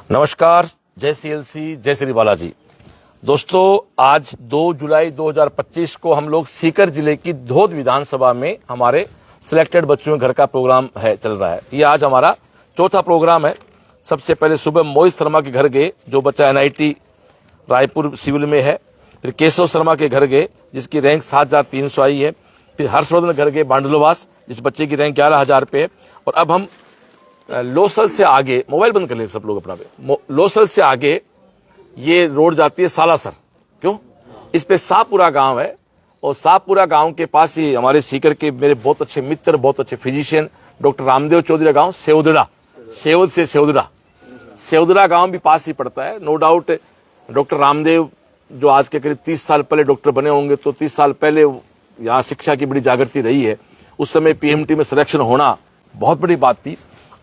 नमस्कार, जय सीएलसी, जय श्री बालाजी। दोस्तों, आज 2 जुलाई 2025 को हम लोग सीकर जिले की धोद विधानसभा में हमारे सिलेक्टेड बच्चों के घर का प्रोग्राम चल रहा है। ये आज हमारा चौथा प्रोग्राम है। सबसे पहले सुबह मोहित शर्मा के घर गए, जो बच्चा एनआईटी रायपुर सिविल में है। फिर केशव शर्मा के घर गए, जिसकी रैंक 7300 आई है। फिर हर्षवर्धन के घर गए बांडलवास, जिस बच्चे की रैंक 11000 पे है। और अब हम लोसल से आगे, मोबाइल बंद कर ले सब लोग अपना पे, लोसल से आगे ये रोड जाती है सालासर। क्यों? इस पे शाहपुरा गांव है, और शाहपुरा गांव के पास ही हमारे सीकर के मेरे बहुत अच्छे मित्र, बहुत अच्छे फिजिशियन डॉक्टर रामदेव चौधरी गांव सेवदड़ा, सेवद से सेवदड़ा गांव भी पास ही पड़ता है। नो डाउट डॉक्टर रामदेव जो आज के करीब 30 साल पहले डॉक्टर बने होंगे, तो 30 साल पहले यहाँ शिक्षा की बड़ी जागृति रही है। उस समय पीएमटी में सिलेक्शन होना बहुत बड़ी बात थी।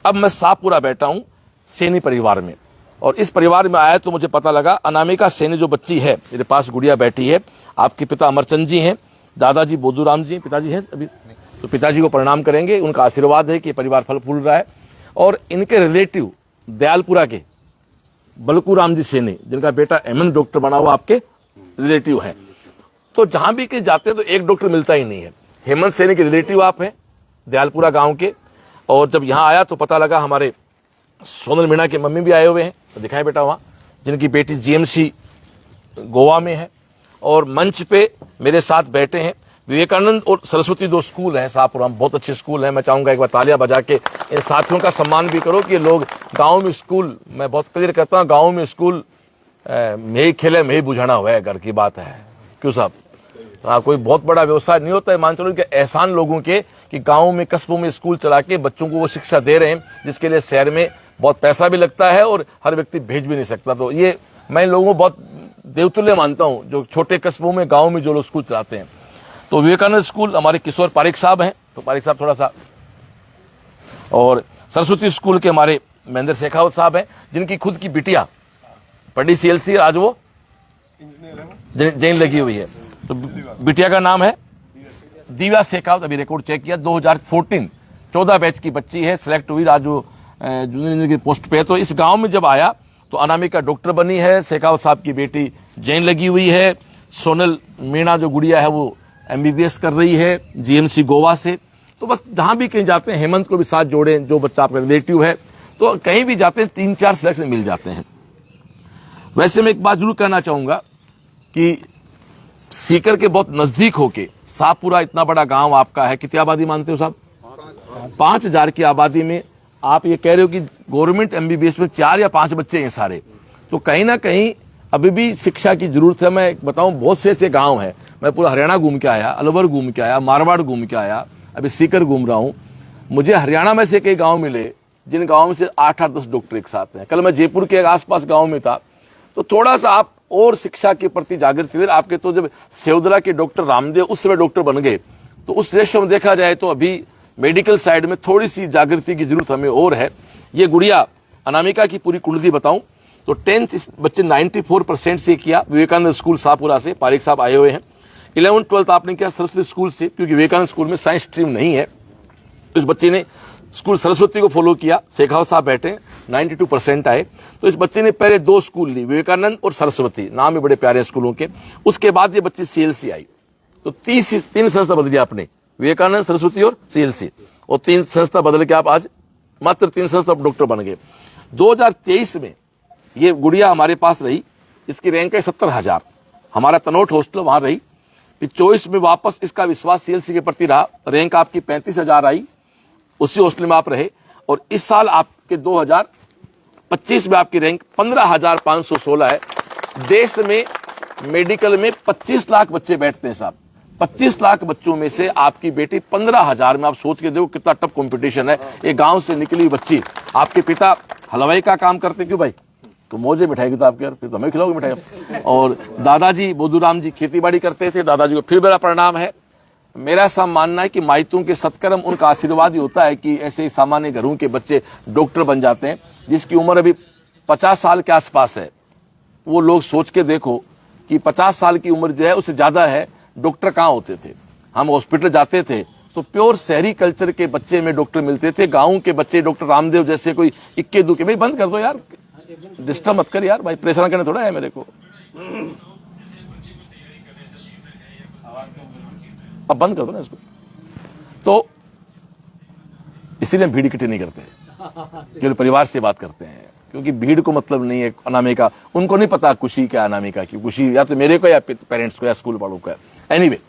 अब मैं शाहपुरा बैठा हूं सैनी परिवार में, और इस परिवार में आया तो मुझे पता लगा अनामिका सैनी जो बच्ची है, मेरे पास गुड़िया बैठी है। आपके पिता अमरचंद जी हैं, दादाजी बोधूराम जी, पिताजी हैं अभी, तो पिताजी को प्रणाम करेंगे। उनका आशीर्वाद है कि परिवार फल फूल रहा है। और इनके रिलेटिव दयालपुरा के बलकू राम जी सैनी, जिनका बेटा एमएन डॉक्टर बना हुआ, आपके रिलेटिव है। तो जहां भी कहीं जाते हैं तो एक डॉक्टर मिलता ही नहीं है। हेमंत सैनी के रिलेटिव आप हैं, दयालपुरा गांव के। और जब यहाँ आया तो पता लगा हमारे सोनल मीणा के मम्मी भी आए हुए हैं, तो दिखाए बेटा वहाँ, जिनकी बेटी जीएमसी गोवा में है। और मंच पे मेरे साथ बैठे हैं विवेकानंद और सरस्वती, दो स्कूल हैं शाहपुरा में, बहुत अच्छे स्कूल हैं। मैं चाहूंगा एक बार तालियां बजा के इन साथियों का सम्मान भी करो कि ये लोग गाँव में स्कूल, मैं बहुत क्लियर करता हूँ, गाँव में स्कूल में ही खेले में ही बुझाना हुआ है, घर की बात है। क्यों साहब? कोई बहुत बड़ा व्यवसाय नहीं होता है। मान चलो कि एहसान लोगों के कि गाँव में, कस्बों में स्कूल चला के बच्चों को वो शिक्षा दे रहे हैं, जिसके लिए शहर में बहुत पैसा भी लगता है और हर व्यक्ति भेज भी नहीं सकता। तो ये मैं लोगों को बहुत देवतुल्य मानता हूँ, जो छोटे कस्बों में, गाँव में जो लोग स्कूल चलाते हैं। तो विवेकानंद स्कूल हमारे किशोर पारिक साहब हैं, तो पारिक साहब थोड़ा सा, और सरस्वती स्कूल के हमारे महेंद्र शेखावत साहब हैं, जिनकी खुद की बिटिया पढ़ी सीएलसी, आज वो जैन लगी हुई है। तो बिटिया का नाम है दिव्या शेखावत। अभी रिकॉर्ड चेक किया, 2014 14 बैच की बच्ची है, सिलेक्ट हुई आज वो जूनियर की पोस्ट पे। तो इस गांव में जब आया तो अनामिका डॉक्टर बनी है, शेखावत साहब की बेटी जैन लगी हुई है, सोनल मीणा जो गुड़िया है वो एमबीबीएस कर रही है जीएमसी गोवा से। तो बस जहां भी कहीं जाते हैं, हेमंत को भी साथ जोड़े, जो बच्चा आपका रिलेटिव है, तो कहीं भी जाते हैं 3-4 सिलेक्शन मिल जाते हैं। वैसे मैं एक बात जरूर कहना चाहूंगा कि सीकर के बहुत नजदीक होके शाहपुरा इतना बड़ा गांव आपका है, कितनी आबादी मानते हो साहब? 5000 की आबादी में आप ये कह रहे हो कि गवर्नमेंट एमबीबीएस में 4 या 5 बच्चे हैं सारे, तो कहीं ना कहीं अभी भी शिक्षा की जरूरत है। मैं बताऊं, बहुत से ऐसे गांव हैं, मैं पूरा हरियाणा घूम के आया, अलवर घूम के आया, मारवाड़ घूम के आया, अभी सीकर घूम रहा हूं। मुझे हरियाणा में से कई गाँव मिले जिन गाँव में से 8-10 डॉक्टर एक साथ हैं। कल मैं जयपुर के आसपास गाँव में था, तो थोड़ा सा आप और शिक्षा के प्रति जागृति हुए आपके। तो जब सेवदरा के डॉक्टर रामदेव उस समय डॉक्टर बन गए, तो उस रेशो में देखा जाए तो अभी मेडिकल साइड में थोड़ी सी जागृति की जरूरत हमें और है। ये गुड़िया अनामिका की पूरी कुंडली बताऊं तो 10th इस बच्चे 94% से किया विवेकानंद स्कूल शाहपुरा से, पारिक साहब आए हुए हैं। 11th 12th आपने किया सरस्वती स्कूल से, क्योंकि विवेकानंद स्कूल में साइंस स्ट्रीम नहीं है। इस बच्चे ने स्कूल सरस्वती को फॉलो किया, शेखावत साहब बैठे, 92% आए। तो इस बच्चे ने पहले 2 स्कूल ली, विवेकानंद और सरस्वती, नाम भी बड़े प्यारे स्कूलों के। उसके बाद ये बच्ची सीएलसी आई, तो 3 संस्था बदल दिया आपने, विवेकानंद, सरस्वती और सीएलसी, और 3 संस्था बदल के आप आज मात्र 3 संस्था डॉक्टर बन गए। 2023 में ये गुड़िया हमारे पास रही, इसकी रैंक है 70,000, हमारा तनोट हॉस्टल वहां रही। फिर 24 में वापस इसका विश्वास सीएलसी के प्रति रहा, रैंक आपकी 35,000 आई, उसी हॉस्टल में आप रहे। और इस साल आपके 2025 में आपकी रैंक 15,516 है। देश में मेडिकल में 25 लाख बच्चे बैठते हैं साहब, 25 लाख बच्चों में से आपकी बेटी 15,000 में, आप सोच के देखो कितना टफ कंपटीशन है। एक गांव से निकली बच्ची, आपके पिता हलवाई का काम करते, क्यों भाई? तो मौजे मिठाई की तो आपके, फिर तो हमें खिलाओगे मिठाई। और दादाजी बोधूराम जी खेती बाड़ी करते थे, दादाजी को फिर मेरा प्रणाम है। मेरा ऐसा मानना है कि माइतों के सत्कर्म उनका आशीर्वाद ही होता है कि ऐसे ही सामान्य घरों के बच्चे डॉक्टर बन जाते हैं। जिसकी उम्र अभी 50 साल के आसपास है, वो लोग सोच के देखो कि 50 साल की उम्र जो है उससे ज्यादा है, डॉक्टर कहाँ होते थे? हम हॉस्पिटल जाते थे तो प्योर शहरी कल्चर के बच्चे में डॉक्टर मिलते थे। गाँव के बच्चे डॉक्टर रामदेव जैसे कोई इक्के दुक्के, भाई बंद कर दो यार, डिस्टर्ब मत कर यार भाई, परेशान करने थोड़ा है मेरे को। अब बंद कर दो ना इसको। तो इसीलिए हम भीड़ इकट्ठी नहीं करते, केवल परिवार से बात करते हैं, क्योंकि भीड़ को मतलब नहीं है अनामिका, उनको नहीं पता खुशी क्या अनामिका की खुशी, या तो मेरे को या पेरेंट्स को या स्कूल वालों को। एनीवे,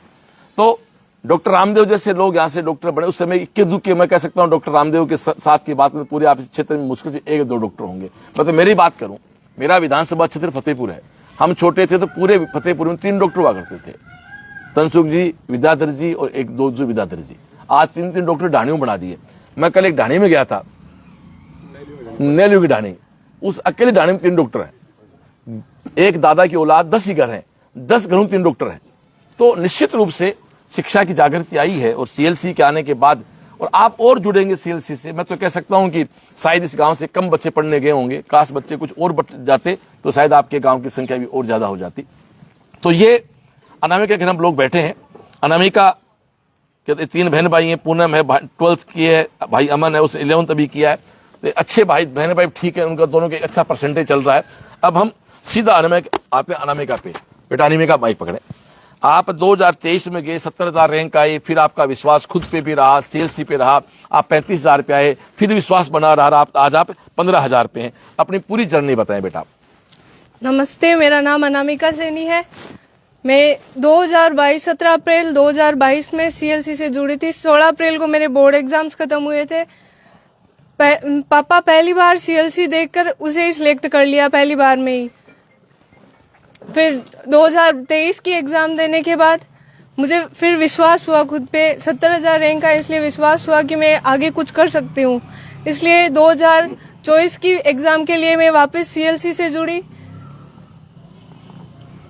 तो डॉक्टर रामदेव जैसे लोग यहाँ से डॉक्टर बने, उस समय इक्के दुक्के मैं कह सकता हूँ डॉक्टर रामदेव के साथ की बात में पूरे आप इस क्षेत्र में मुश्किल से 1-2 डॉक्टर होंगे। मतलब मेरी बात करूं, मेरा विधानसभा क्षेत्र फतेहपुर है, हम छोटे थे तो पूरे फतेहपुर में 3 डॉक्टर हुआ करते थे, तनसुख जी, विद्याधर जी और 1-2 विद्याधर जी। आज 3 डॉक्टर ढाणियों बना दिए। मैं कल एक ढाणी में गया था, नेलू की ढाणी, उस अकेले ढाणी में 3 डॉक्टर हैं। एक दादा की औलाद 10 ही घर हैं, 10 घरों में 3 डॉक्टर हैं। तो निश्चित रूप से शिक्षा की जागृति आई है, और सीएलसी के आने के बाद और आप और जुड़ेंगे सीएलसी से। मैं तो कह सकता हूं कि शायद इस गांव से कम बच्चे पढ़ने गए होंगे, काश बच्चे कुछ और बढ़ जाते तो शायद आपके गांव की संख्या भी और ज्यादा हो जाती। तो ये अनामिका के हम लोग बैठे हैं। अनामिका के 3 बहन भाई हैं, पूनम है 12th की है, भाई अमन है उसने 11th अभी किया है। तो अच्छे भाई बहन भाई ठीक है, उनका दोनों के अच्छा परसेंटेज चल रहा है। अब हम सीधा अनामिका पे। बेटा अनामिका माइक पकड़े। आप 2023 में गए, 70,000 रैंक आए, फिर आपका विश्वास खुद पे भी रहा, सीएलसी पे रहा, आप 35,000 पे आए, फिर विश्वास बना रहा, आज आप 15,000 पे हैं। अपनी पूरी जर्नी बताएं बेटा। नमस्ते, मेरा नाम अनामिका सैनी है। मैं 17 अप्रैल 2022 में सीएलसी से जुड़ी थी। 16 अप्रैल को मेरे बोर्ड एग्जाम्स खत्म हुए थे। पापा पहली बार सीएलसी देखकर उसे ही सिलेक्ट कर लिया पहली बार में ही। फिर 2023 की एग्जाम देने के बाद मुझे फिर विश्वास हुआ खुद पे, 70,000 रैंक का, इसलिए विश्वास हुआ कि मैं आगे कुछ कर सकती हूँ। इसलिए 2024 की एग्जाम के लिए मैं वापस सीएलसी से जुड़ी।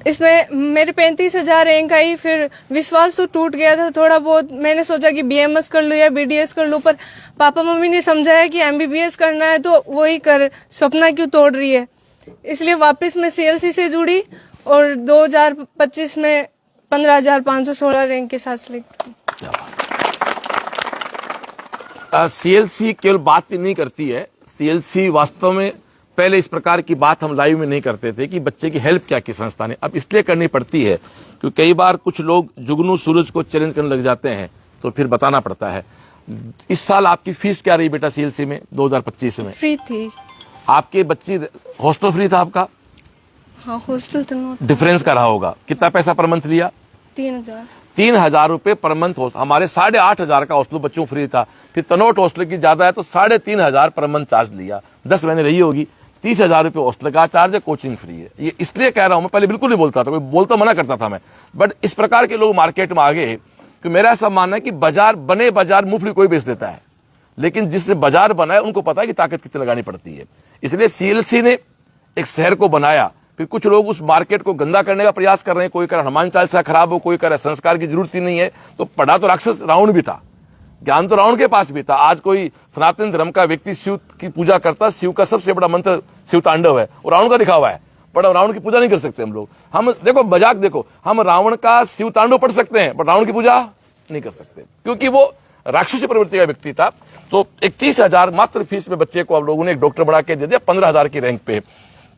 इसमें मेरे 35,000 रैंक आई। फिर विश्वास तो टूट गया था थोड़ा बहुत। मैंने सोचा कि बीएमएस कर लूँ या बीडीएस कर लूँ, पर पापा मम्मी ने समझाया कि एमबीबीएस करना है तो वही कर, सपना क्यों तोड़ रही है। इसलिए वापस मैं सीएलसी से जुड़ी और 2025 में 15,516 रैंक के साथ सिलेक्ट हुई। सीएलसी केवल बात ही नहीं करती है, सीएलसी वास्तव में पहले इस प्रकार की बात हम लाइव में नहीं करते थे कि बच्चे की हेल्प क्या की संस्था ने, अब इसलिए करनी पड़ती है क्योंकि कई बार कुछ लोग जुगनू सूरज को चैलेंज करने लग जाते हैं, तो फिर बताना पड़ता है। इस साल आपकी फीस क्या रही बेटा सीएलसी में 2025 में? फ्री थी। आपके बच्ची हॉस्टल फ्री था आपका? हाँ, हॉस्टल तो डिफरेंस का रहा होगा। कितना पैसा पर मंथ लिया? 3,000 रुपए पर मंथ। हमारे 8,500 का हॉस्टल बच्चों फ्री था। फिर तनोट हॉस्टल की ज्यादा है तो 3,500 पर मंथ चार्ज लिया। 10 महीने रही होगी। 30,000 रुपए हॉस्टल का चार्ज है, कोचिंग फ्री है। ये इसलिए कह रहा हूं, मैं पहले बिल्कुल नहीं बोलता था, कोई बोलता मना करता था मैं, बट इस प्रकार के लोग मार्केट में आ गए कि मेरा ऐसा मानना है कि बाजार मुफ्त कोई बेच देता है, लेकिन जिसने बाजार बनाया उनको पता है कि ताकत कितनी लगानी पड़ती है। इसलिए सीएलसी ने एक शहर को बनाया। फिर कुछ लोग उस मार्केट को गंदा करने का प्रयास कर रहे हैं। कोई कह रहा हनुमान चालीसा खराब हो, कोई कह रहा संस्कार की जरूरत ही नहीं है। तो पढ़ा तो राक्षस रावण भी था, ज्ञान तो रावण के पास भी था। आज कोई सनातन धर्म का व्यक्ति शिव की पूजा करता, शिव का सबसे बड़ा मंत्र शिव तांडव है और रावण का लिखा हुआ है, पर रावण की पूजा नहीं कर सकते हम लोग। हम देखो मजाक देखो, हम रावण का शिव तांडव पढ़ सकते हैं बट रावण की पूजा नहीं कर सकते, क्योंकि वो राक्षसी प्रवृत्ति का व्यक्ति था। तो 31,000 मात्र फीस में बच्चे को आप लोगों ने एक डॉक्टर बना के दे दिया, 15,000 की रैंक पे।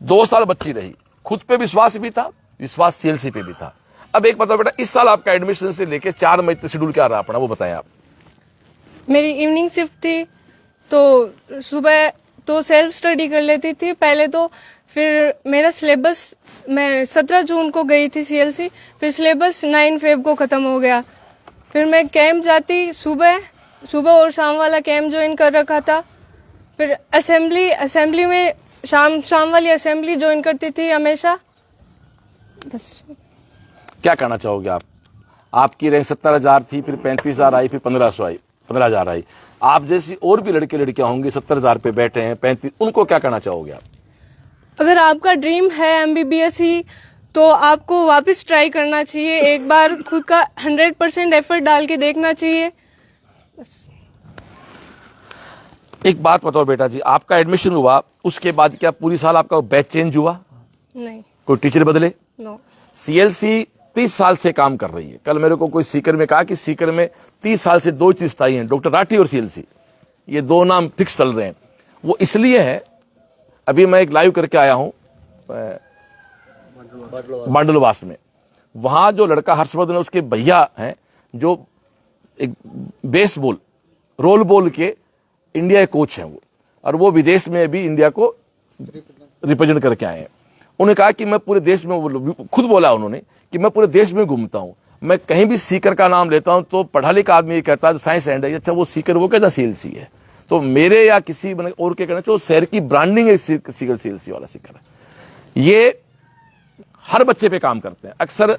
2 साल बच्ची रही, खुद पे विश्वास भी था, विश्वास सीएलसी पे भी था। अब एक बताओ बेटा, इस साल आपका एडमिशन से लेके 4 मई तक शेड्यूल क्या रहा अपना, वो बताएं आप। मेरी इवनिंग शिफ्ट थी, तो सुबह तो सेल्फ स्टडी कर लेती थी पहले तो। फिर मेरा सिलेबस, मैं 17 जून को गई थी सीएलसी, फिर सिलेबस 9 फेब को खत्म हो गया। फिर मैं कैंप जाती, सुबह और शाम वाला कैंप ज्वाइन कर रखा था। फिर असेंबली में शाम वाली असेंबली ज्वाइन करती थी हमेशा। बस। क्या कहना चाहोगे आप? आपकी रैंक 70,000 थी, फिर 35,000 आई, फिर 15,000 आई। आप जैसी और भी लड़के लड़कियां होंगी 70,000 पे बैठे हैं, 35, उनको क्या कहना चाहोगे आप? अगर आपका ड्रीम है एमबीबीएस ही, तो आपको वापस ट्राई करना चाहिए। एक बार खुद का 100% एफर्ट डाल के देखना चाहिए। बस। एक बात बताओ बेटा जी, आपका एडमिशन हुआ, उसके बाद क्या पूरी साल आपका बैच चेंज हुआ? नहीं। कोई टीचर बदले? नो। सीएलसी 30 साल से काम कर रही है। कल मेरे को कोई सीकर में कहा कि सीकर में 30 साल से 2 चीज स्थायी हैं, डॉक्टर राठी और सीएलसी, ये 2 नाम फिक्स चल रहे हैं। वो इसलिए है अभी मैं एक लाइव करके आया हूं मांडलवास में। वहां जो लड़का हर्षवर्धन है, उसके भैया हैं जो एक बेसबॉल रोल बॉल के इंडिया के कोच हैं वो, और वो विदेश में भी इंडिया को रिप्रेजेंट करके आए हैं। उन्होंने कहा कि मैं पूरे देश में, खुद बोला उन्होंने कि मैं पूरे देश में घूमता हूं, मैं कहीं भी सीकर का नाम लेता हूं तो पढ़ा लिखा आदमी ये कहता है साइंस एंड है, अच्छा वो सीकर, वो कहता सीएलसी है। तो मेरे या किसी और के कहने से वो शहर की ब्रांडिंग है, सीकर सीएलसी वाला सीकर है। ये हर बच्चे पे काम करते हैं। अक्सर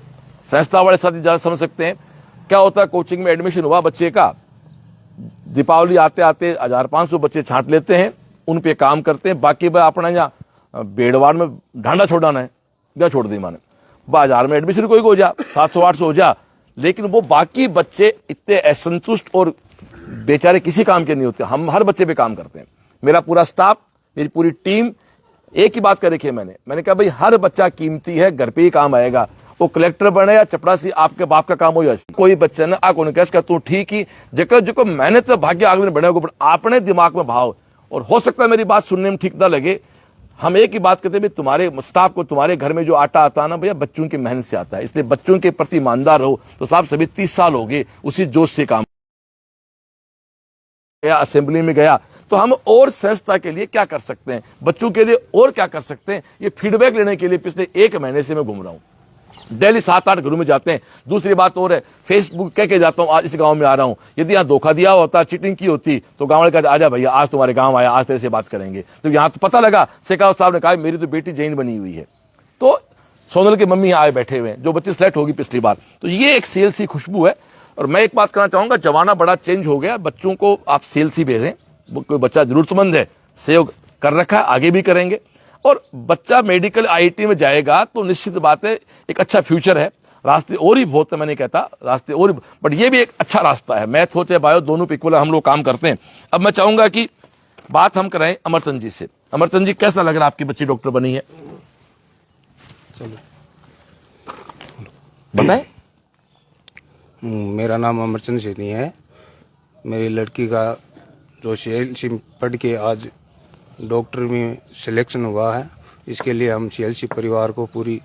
संस्था वाले साथी ज्यादा समझ सकते हैं क्या होता है। कोचिंग में एडमिशन हुआ बच्चे का, दीपावली आते आते 1500 बच्चे छांट लेते हैं, उन पे काम करते हैं। बाकी बार अपना यहाँ बेड़वाड़ में ढांडा छोड़ाना है, क्या छोड़ दी माने, बाजार में एडमिशन कोई हो जा 700-800 हो जा, लेकिन वो बाकी बच्चे इतने असंतुष्ट और बेचारे किसी काम के नहीं होते। हम हर बच्चे पे काम करते हैं। मेरा पूरा स्टाफ, मेरी पूरी टीम एक ही बात कर रखी है। मैंने कहा भाई हर बच्चा कीमती है, घर पे ही काम आएगा। वो कलेक्टर बने या चपरासी, आपके बाप का काम हो या कोई बच्चा ने आको नहीं कह तू ठीक ही जगह जो मेहनत से भाग्य अगले बने को आपने दिमाग में भाव। और हो सकता है मेरी बात सुनने में ठीक ना लगे, हम एक ही बात कहते हैं तुम्हारे स्टाफ को, तुम्हारे घर में जो आटा आता है ना भैया, बच्चों की मेहनत से आता है। इसलिए बच्चों के प्रति ईमानदार रहो। तो साहब सभी 30 साल हो गए उसी जोश से काम गया, असेंबली में गया। तो हम और संस्था के लिए क्या कर सकते हैं, बच्चों के लिए और क्या कर सकते हैं, ये फीडबैक लेने के लिए पिछले 1 महीने से मैं घूम रहा हूं। डेली 7-8 घरों में जाते हैं। दूसरी बात और है, फेसबुक कह के जाता हूं आज इस गांव में आ रहा हूं, यदि यहाँ धोखा दिया होता, चीटिंग की होती, तो गांव वाले कहते आजा भैया आज तुम्हारे गांव आया, आज तेरे से बात करेंगे। तो यहाँ तो पता लगा, शेखावत साहब ने कहा मेरी तो बेटी जैन बनी हुई है। तो सोनल की मम्मी आए बैठे हुए हैं, जो बच्चे सेलेक्ट होगी पिछली बार। तो ये एक सीएलसी खुशबू है। और मैं एक बात करना चाहूंगा, जमाना बड़ा चेंज हो गया, बच्चों को आप सीएलसी भेजें। कोई बच्चा जरूरतमंद है, सेव कर रखा है, आगे भी करेंगे। और बच्चा मेडिकल आईआईटी में जाएगा तो निश्चित बात है एक अच्छा फ्यूचर है। रास्ते और ही बहुत है, मैं नहीं कहता रास्ते और, बट ये भी एक अच्छा रास्ता है। मैथ हो चाहे बायो, दोनों पे इक्वल हम लोग काम करते हैं। अब मैं चाहूंगा कि बात हम कराएं अमरचंद जी से। अमरचंद जी, कैसा लग रहा है आपकी बच्ची डॉक्टर बनी है? चलो बताएं। मेरा नाम अमरचंद सैनी है। मेरी लड़की का जो सीएलसी पढ़ के आज डॉक्टर में सिलेक्शन हुआ है, इसके लिए हम सीएलसी परिवार को, पूरी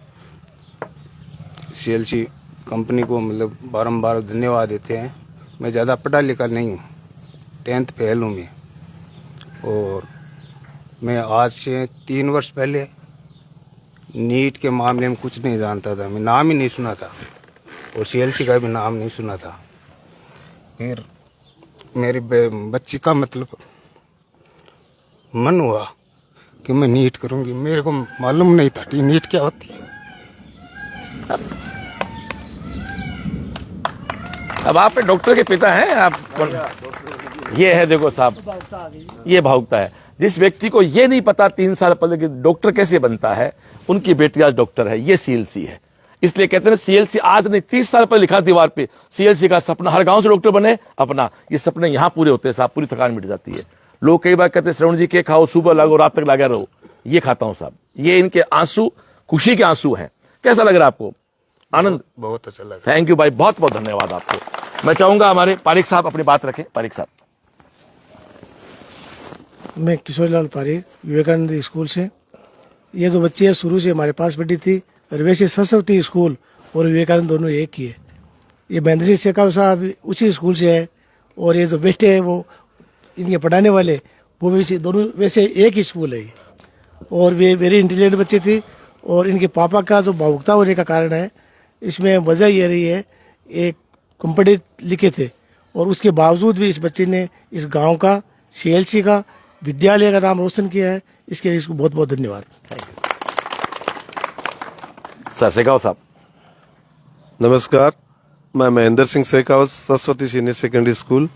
सीएलसी कंपनी को मतलब बारंबार धन्यवाद देते हैं। मैं ज़्यादा पढ़ा लिखा नहीं हूँ, 10th फेल हूँ मैं। और मैं आज से 3 वर्ष पहले नीट के मामले में कुछ नहीं जानता था, मैं नाम ही नहीं सुना था, और सीएलसी का भी नाम नहीं सुना था। फिर मेरी बच्ची का मतलब मन हुआ कि मैं नीट करूंगी। मेरे को मालूम नहीं था कि नीट क्या होती है। अब आप डॉक्टर के पिता हैं आप। ये है देखो साहब, ये भावुकता है। जिस व्यक्ति को ये नहीं पता 3 साल पहले कि डॉक्टर कैसे बनता है, उनकी बेटी आज डॉक्टर है। ये सीएलसी है। इसलिए कहते हैं सीएलसी आज नहीं 30 साल पहले लिखा दीवार पे, सीएलसी का सपना हर गांव से डॉक्टर बने अपना। ये सपने यहाँ पूरे होते हैं साहब, पूरी थकान मिट जाती है। लोग कई बार कहते हैं श्रवण जी के खाओ, सुबह लागो रात तक लगा रहो। ये खाता हूं साहब, ये इनके आंसू खुशी के आंसू हैं। कैसा लग रहा है आपको? आनंद? बहुत अच्छा लगा। थैंक यू भाई, बहुत बहुत धन्यवाद आपको। मैं चाहूंगा हमारे पारिक साहब अपनी बात रखें। पारिक साहब। मैं किशोरीलाल पारिक, विवेकानंद स्कूल से। ये जो बच्ची है शुरू से हमारे पास पढ़ी थी, और वैसे सरस्वती स्कूल और विवेकानंद दोनों एक ही है। ये महेंद्र सिंह शेखावत साहब उसी स्कूल से है, और ये जो बेटे हैं वो इनके पढ़ाने वाले वो भी दोनों वैसे एक ही स्कूल है। और वे वेरी इंटेलिजेंट बच्चे थी। और इनके पापा का जो भावुकता होने का कारण है, इसमें वजह ये रही है, एक कंपनी लिखे थे और उसके बावजूद भी इस बच्चे ने इस गांव का, सीएलसी का, विद्यालय का नाम रोशन किया है। इसके लिए इसको बहुत बहुत धन्यवाद। सर शेखावत साहब। नमस्कार, मैं Mahendra Singh Shekhawat, Saraswati senior secondary school.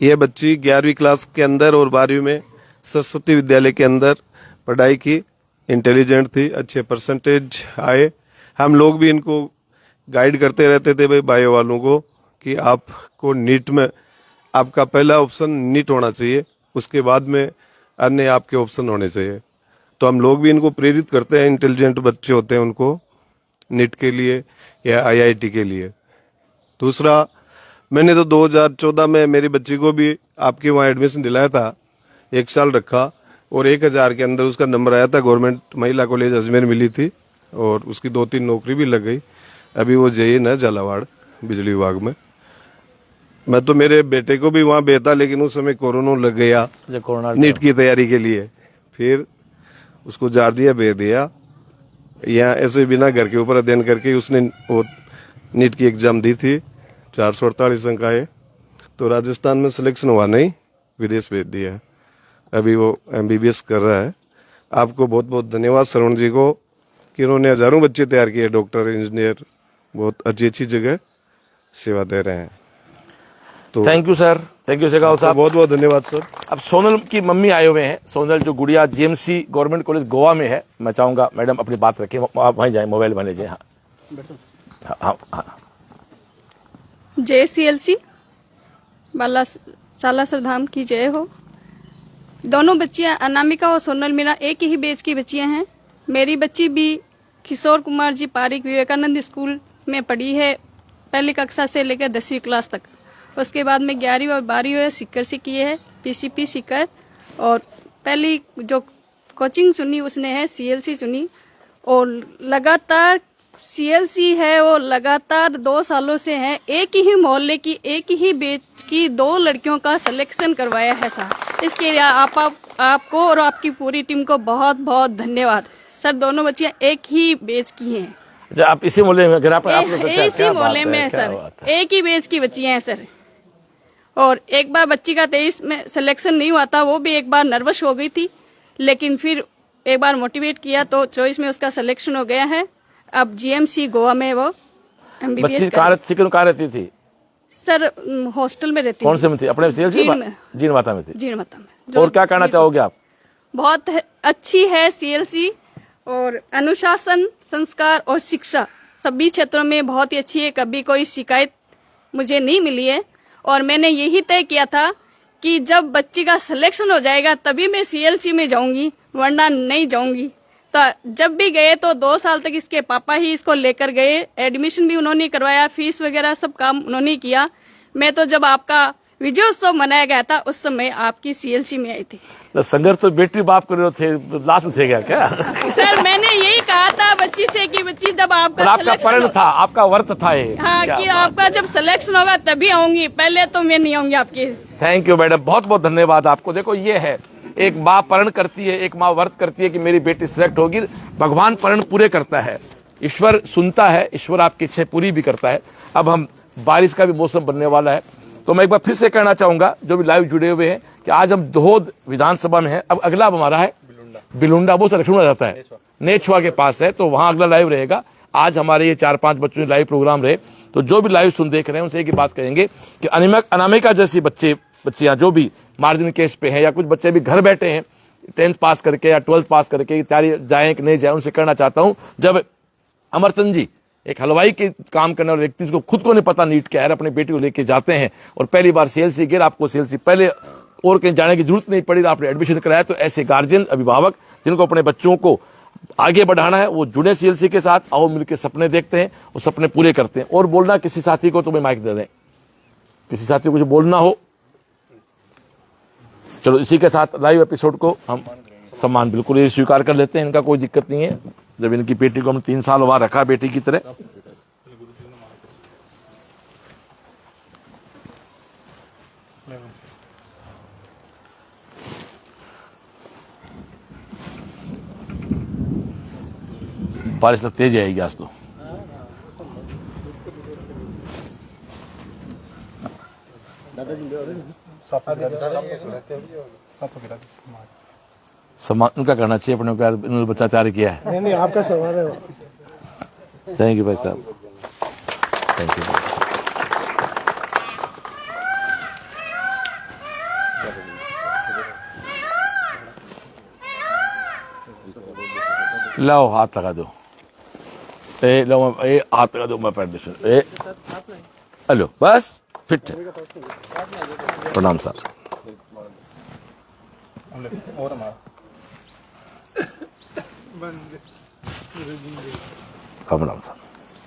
यह बच्ची 11वीं क्लास के अंदर और 12वीं में सरस्वती विद्यालय के अंदर पढ़ाई की। इंटेलिजेंट थी, अच्छे परसेंटेज आए। हम लोग भी इनको गाइड करते रहते थे भाई बायो वालों को कि आपको नीट में आपका पहला ऑप्शन नीट होना चाहिए, उसके बाद में अन्य आपके ऑप्शन होने चाहिए। तो हम लोग भी इनको प्रेरित करते हैं, इंटेलिजेंट बच्चे होते हैं उनको नीट के लिए या आईआईटी के लिए। दूसरा, मैंने तो 2014 में मेरी बच्ची को भी आपके वहाँ एडमिशन दिलाया था, 1 साल रखा। और 1000 के अंदर उसका नंबर आया था। गवर्नमेंट महिला कॉलेज अजमेर मिली थी और उसकी 2-3 नौकरी भी लग गई। अभी वो JN है झालावाड़ बिजली विभाग में। मैं तो मेरे बेटे को भी वहाँ भेजा, लेकिन उस समय कोरोना लग गया जो कोरोना नीट की तैयारी के लिए। फिर उसको जार्जिया भेज दिया। यहाँ ऐसे बिना घर के ऊपर अध्ययन करके उसने वो नीट की एग्जाम दी थी। 448 अंक आए, तो राजस्थान में सिलेक्शन हुआ नहीं, विदेश भेज दिया। अभी वो MBBS कर रहा है। आपको बहुत बहुत धन्यवाद श्रवण जी को कि उन्होंने हजारों बच्चे तैयार किए, डॉक्टर, इंजीनियर, बहुत अच्छी अच्छी जगह सेवा दे रहे हैं। तो thank you sir, thank you Shekhawat साहब। बहुत बहुत धन्यवाद सर। अब सोनल की मम्मी आए हुए हैं। सोनल जो गुड़िया GMC गवर्नमेंट कॉलेज गोवा में है। मैं चाहूंगा मैडम अपनी बात रखें, आप वहीं जाएं, मोबाइल बने जाए। हाँ हाँ। जय CLC बाला सालासर धाम की जय हो। दोनों बच्चियां अनामिका और सोनल मीना एक ही बैच की बच्चियां हैं। मेरी बच्ची भी किशोर कुमार जी पारिक विवेकानंद स्कूल में पढ़ी है, पहली कक्षा से लेकर 10वीं क्लास तक। उसके बाद में 11वीं और 12वीं सीकर से किए है, PCP सीकर। और पहली जो कोचिंग चुनी उसने है CLC चुनी। और लगातार CLC है वो लगातार 2 सालों से है। एक ही मोहल्ले की एक ही बैच की 2 लड़कियों का सिलेक्शन करवाया है सर। इसके लिए आपको और आपकी पूरी टीम को बहुत बहुत धन्यवाद सर। दोनों बच्चियां एक ही बैच की हैं। अच्छा, आप इसी मोहल्ले में घर पर इसी मोहल्ले में है सर, एक ही बैच की बच्चियां हैं सर। और एक बार बच्ची का 23 में सिलेक्शन नहीं हुआ था, वो भी एक बार नर्वस हो गई थी, लेकिन फिर एक बार मोटिवेट किया तो 24 में उसका सिलेक्शन हो गया है। अब GMC गोवा में वो MBBS कहाँ रहती थी सर? हॉस्टल में रहती। कौन से में थी? अपने CLC में? जीन माता में थी। जीन माता में। और क्या कहना चाहोगे आप? बहुत अच्छी है CLC, और अनुशासन, संस्कार और शिक्षा सभी क्षेत्रों में बहुत ही अच्छी है। कभी कोई शिकायत मुझे नहीं मिली है। और मैंने यही तय किया था कि जब बच्ची का सिलेक्शन हो जाएगा तभी मैं CLC में जाऊंगी, वरना नहीं जाऊंगी। तो जब भी गए तो 2 साल तक इसके पापा ही इसको लेकर गए। एडमिशन भी उन्होंने करवाया, फीस वगैरह सब काम उन्होंने किया। मैं तो जब आपका विजयोत्सव मनाया गया था उस समय आपकी CLC में आई थी। तो संघर्ष तो बेटी बाप कर रहे थे, लास्ट में थे क्या? सर मैंने यही कहा था बच्ची से कि बच्ची जब आपका परण था, आपका व्रत था ये। हाँ, कि आपका जब सिलेक्शन होगा तभी आऊंगी, पहले तो मैं नहीं आऊंगी आपकी। थैंक यू मैडम, बहुत बहुत धन्यवाद आपको। देखो ये है, एक माँ परण करती है, एक माँ व्रत करती है कि मेरी बेटी सिलेक्ट होगी। भगवान परण पूरे करता है, ईश्वर सुनता है, ईश्वर आपकी इच्छा पूरी भी करता है। अब हम बारिश का भी मौसम बनने वाला है, तो मैं एक बार फिर से कहना चाहूंगा जो भी लाइव जुड़े हुए हैं कि आज हम दहोद विधानसभा में हैं। अब अगला हमारा है बिलुंडा, वो संरक्षण जाता है, नेछुआ के पास है, तो वहां अगला लाइव रहेगा। आज हमारे ये 4-5 बच्चों के लाइव प्रोग्राम रहे, तो जो भी लाइव सुन देख रहे हैं उनसे एक ही बात कहेंगे कि अनामिका जैसी बच्चियां जो भी मार्जिन केस पे हैं, या कुछ बच्चे भी घर बैठे हैं 10th पास करके या 12th पास करके तैयारी जाए कि नहीं जाए, उनसे कहना चाहता हूं, जब अमरचंद जी एक हलवाई के काम करने वाले व्यक्ति जिसको खुद को नहीं पता नीट क्या है, अपने बेटी को लेके जाते हैं और पहली बार CLC गिर, आपको CLC पहले और कहीं जाने की जरूरत नहीं पड़ी, आपने एडमिशन कराया। तो ऐसे गार्जियन, अभिभावक जिनको अपने बच्चों को आगे बढ़ाना है, वो जुड़े CLC के साथ, आओ मिलकर सपने देखते हैं और सपने पूरे करते हैं। और बोलना किसी साथी को तो मैं माइक दे दें, किसी साथी को कुछ बोलना हो। चलो इसी के साथ लाइव एपिसोड को हम सम्मान बिल्कुल ये स्वीकार कर लेते हैं, इनका कोई दिक्कत नहीं है। जब इनकी बेटी को हमने 3 साल वहां रखा बेटी की तरह, बारिश लगती तेज आएगी आज तो। सम्मान उनका करना चाहिए, अपने प्यार इन्होंने बच्चा तैयार किया है। नहीं आपका सवाल है। थैंक यू भाई साहब, थैंक यू। लो हाथ लगा दो, लो हाथ लगा दो, मैं पैर दे, हेलो बस फिट है। प्रणाम साहब। प्रणाम साहब।